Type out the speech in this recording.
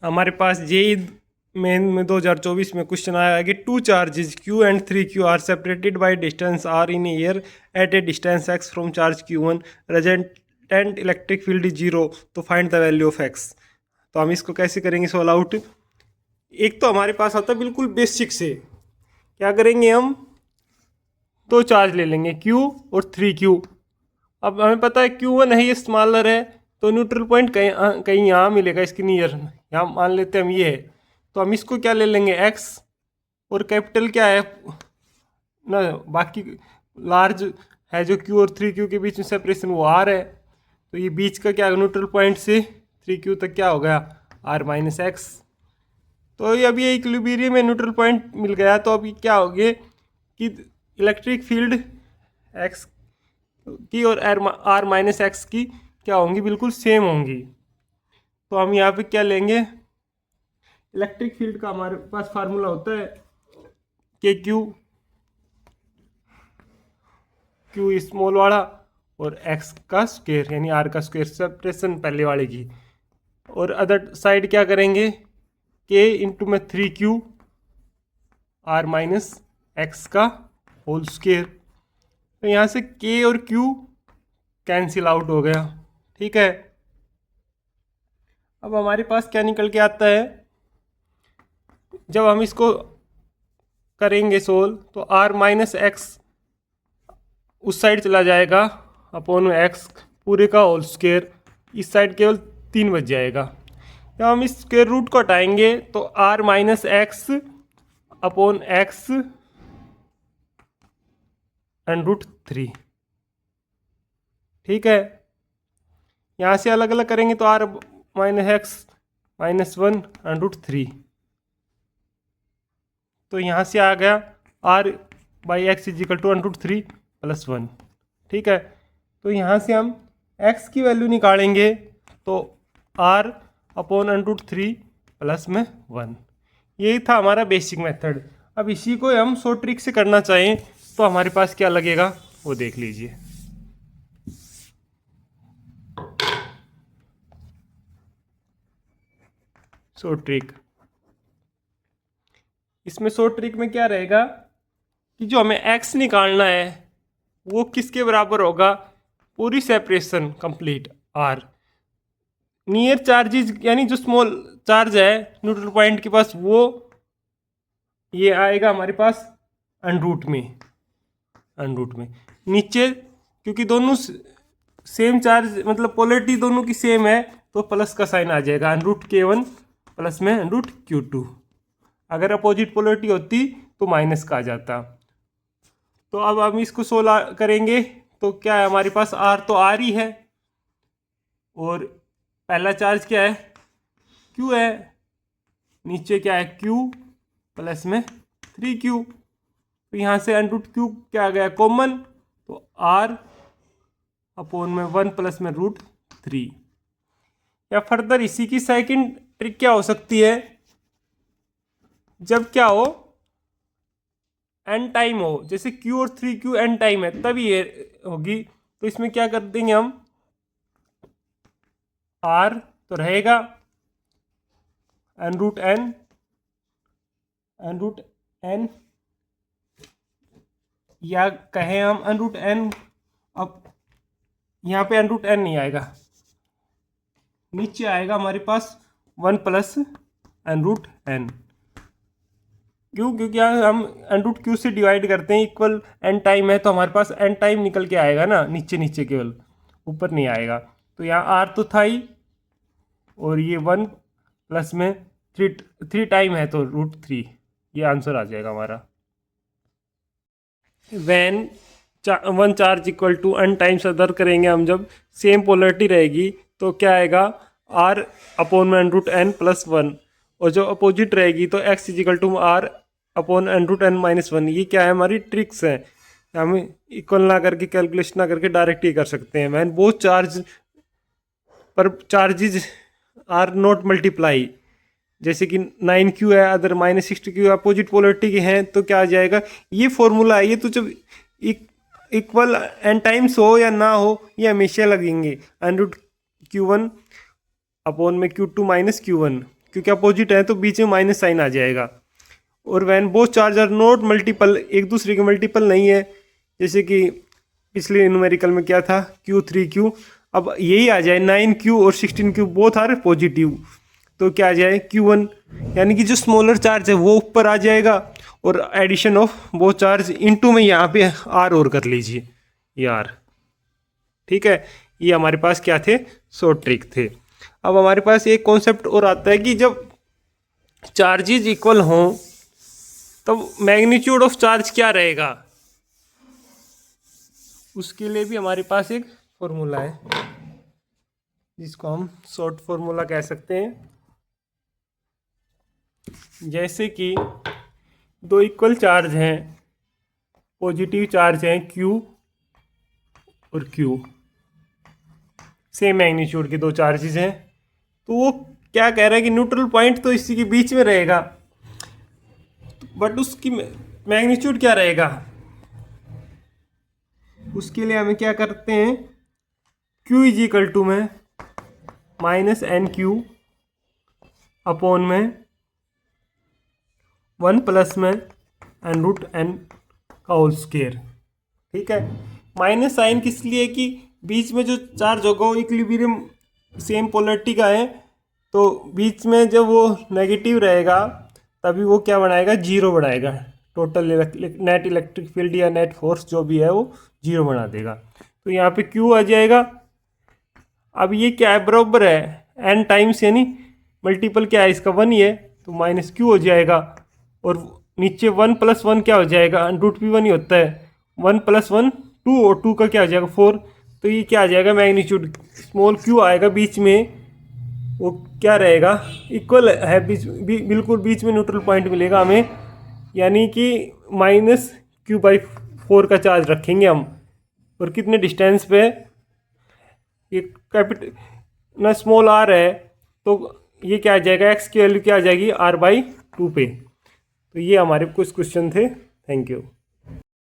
हमारे पास JEE main में 2024 में क्वेश्चन आया है कि two charges Q and 3Q are separated by distance r in air at a distance x from charge Q1 resultant electric field is zero, तो find the value of x। तो हम इसको कैसे करेंगे सॉल्व आउट। एक तो हमारे पास आता है बिल्कुल बेसिक से, क्या करेंगे हम, दो चार्ज ले लेंगे Q और 3Q। अब हमें पता है Q1 है, ये स्मॉलर है, तो न्यूट्रल पॉइंट कहीं कहीं यहाँ मिलेगा इसके नियर, यहाँ मान लेते हैं हम ये है। तो हम इसको क्या ले लेंगे x, और कैपिटल क्या है ना, बाकी लार्ज है जो Q और 3Q के बीच में सेपरेशन वो r है। तो ये बीच का क्या न्यूट्रल पॉइंट से 3Q तक क्या हो गया r माइनस एक्स। तो ये अभी इक्विलिब्रियम में न्यूट्रल पॉइंट मिल गया। तो अभी क्या हो गया कि इलेक्ट्रिक फील्ड x की और r माइनस एक्स की क्या होंगी, बिल्कुल सेम होंगी। तो हम यहाँ पे क्या लेंगे, इलेक्ट्रिक फील्ड का हमारे पास फार्मूला होता है के क्यू स्मॉल वाला और एक्स का स्क्वायर यानी आर का स्क्वायर, सेपरेशन पहले वाले की। और अदर साइड क्या करेंगे, के इंटू में 3Q आर माइनस एक्स का होल स्क्वायर। तो यहाँ से के और क्यू कैंसिल आउट हो गया, ठीक है। अब हमारे पास क्या निकल के आता है, जब हम इसको करेंगे सोल्व तो आर माइनस एक्स उस साइड चला जाएगा अपॉन में एक्स पूरे का होल स्क्वायर, इस साइड केवल 3 बच जाएगा। जब हम इस स्क्वायर रूट को हटाएंगे तो r minus x upon x and root 3, ठीक है। यहाँ से अलग अलग करेंगे तो r minus x minus 1 and root 3। तो यहाँ से आ गया r by x is equal to under root 3 plus 1, ठीक है। तो यहाँ से हम x की वैल्यू निकालेंगे तो r upon under root 3 plus में 1। यही था हमारा बेसिक मेथड। अब इसी को हम शॉर्ट ट्रिक से करना चाहें तो हमारे पास क्या लगेगा वो देख लीजिए। शॉर्ट ट्रिक, इसमें शॉर्ट ट्रिक में क्या रहेगा कि जो हमें x निकालना है वो किसके बराबर होगा, पूरी separation complete r near charges यानी जो स्मॉल चार्ज है न्यूट्रल पॉइंट के पास, वो ये आएगा हमारे पास अनरूट में नीचे, क्योंकि दोनों सेम चार्ज मतलब पोलरिटी दोनों की सेम है तो प्लस का साइन आ जाएगा अनरूट K1 प्लस में अनरूट Q2। अगर अपोजिट पोलरिटी होती तो माइनस का आ जाता। तो अब हम इसको 16 करेंगे तो क्या है हमारे पास, r तो r ही है और पहला चार्ज क्या है Q है, नीचे क्या है Q प्लस में 3Q। तो यहाँ से अंडर रूट Q क्या आ गया कॉमन, तो r अपॉन में 1 प्लस में रूट 3। या फर्दर इसी की सेकंड ट्रिक क्या हो सकती है, जब क्या हो एन टाइम हो, जैसे Q और 3Q एन टाइम है तभी ये होगी। तो इसमें क्या कर देंगे हम, R तो रहेगा एन रूट एन या कहें हम एन रूट एन। अब यहाँ पे एन रूट एन नहीं आएगा, नीचे आएगा हमारे पास 1 प्लस एन रूट एन। क्यों, क्योंकि यहाँ हम एन रूट क्यू से डिवाइड करते हैं, इक्वल एन टाइम है तो हमारे पास एन टाइम निकल के आएगा ना, नीचे नीचे केवल, ऊपर नहीं आएगा। तो यहाँ आर तो था ही और ये 1 प्लस में 3 टाइम है तो रूट 3, ये आंसर आ जाएगा हमारा। When 1 charge equal to n times other करेंगे हम, जब सेम पोलरिटी रहेगी तो क्या आएगा आर अपॉन में एन रूट एन प्लस 1, और जो अपोजिट रहेगी तो x equal to r upon n root n minus 1। ये क्या है हमारी ट्रिक्स हैं, हम इक्वल ना करके कैलकुलेशन ना करके डायरेक्ट ही कर सकते हैं। वैन बोथ चार्ज पर चार्जेज आर नॉट मल्टीप्लाई, जैसे कि 9Q है other minus 60Q opposite polarity के हैं तो क्या आ जाएगा, ये फॉर्मूला है। ये तो जब इक्वल एन टाइम्स हो या ना हो ये हमेशा लगेंगे एन रूट Q1 अपॉन में Q2 माइनस Q1, क्योंकि अपोजिट है तो बीच में माइनस साइन आ जाएगा। और when both charge are not multiple, एक दूसरे के मल्टीपल नहीं है, जैसे कि पिछले न्यूमेरिकल में क्या था Q3Q, अब यही आ जाए 9Q और 16Q बोथ आर पॉजिटिव, तो क्या आ जाए Q1, यानी कि जो स्मॉलर चार्ज है वो ऊपर आ जाएगा और एडिशन ऑफ वो चार्ज इनटू में यहाँ पे R और कर लीजिए यार, ठीक है। ये हमारे पास क्या थे, शॉर्ट ट्रिक थे। अब हमारे पास एक कॉन्सेप्ट और आता है कि जब चार्जेज इक्वल हों तब मैग्नीट्यूड ऑफ चार्ज क्या रहेगा, उसके लिए भी हमारे पास एक फॉर्मूला है जिसको हम शॉर्ट फॉर्मूला कह सकते हैं। जैसे कि दो इक्वल चार्ज हैं, पॉजिटिव चार्ज हैं Q और Q, सेम मैग्नीट्यूड के दो चार्जेस हैं, तो वो क्या कह रहा है कि न्यूट्रल पॉइंट तो इसी के बीच में रहेगा, बट उसकी मैग्नीट्यूड क्या रहेगा, उसके लिए हमें क्या करते हैं, Q इज इक्वल टू में माइनस NQ अपॉन में 1 प्लस में n√n का होल स्क्वायर, ठीक है। माइनस साइन किस लिए कि बीच में जो चार्ज होगा वो इक्विलिब्रियम सेम पोलरिटी का है, तो बीच में जब वो नेगेटिव रहेगा तभी वो क्या बनाएगा, जीरो बनाएगा, टोटल नेट इलेक्ट्रिक फील्ड या नेट फोर्स जो भी है वो जीरो बना देगा, तो यहाँ पे Q आ जाएगा। अब ये क्या है, बराबर है n टाइम्स, यानी मल्टीपल क्या है इसका 1 ही है, तो माइनस Q हो जाएगा, और नीचे 1 प्लस 1 क्या हो जाएगा, √1 ही होता है, 1 प्लस 1 2 और 2 का क्या हो जाएगा 4, तो ये क्या आ जाएगा, मैग्नीट्यूड स्मॉल Q आएगा बीच में, वो क्या रहेगा, इक्वल है बिल्कुल बीच में न्यूट्रल पॉइंट मिलेगा हमें, यानी कि -Q/4 का चार्ज रखेंगे हम, और कितने डिस्टेंस पे, ये कैपिटल ना स्मॉल r है, तो ये क्या आ जाएगा, x की वैल्यू क्या आ जाएगी R/2 पे। तो ये हमारे कुछ क्वेश्चन थे, थैंक यू।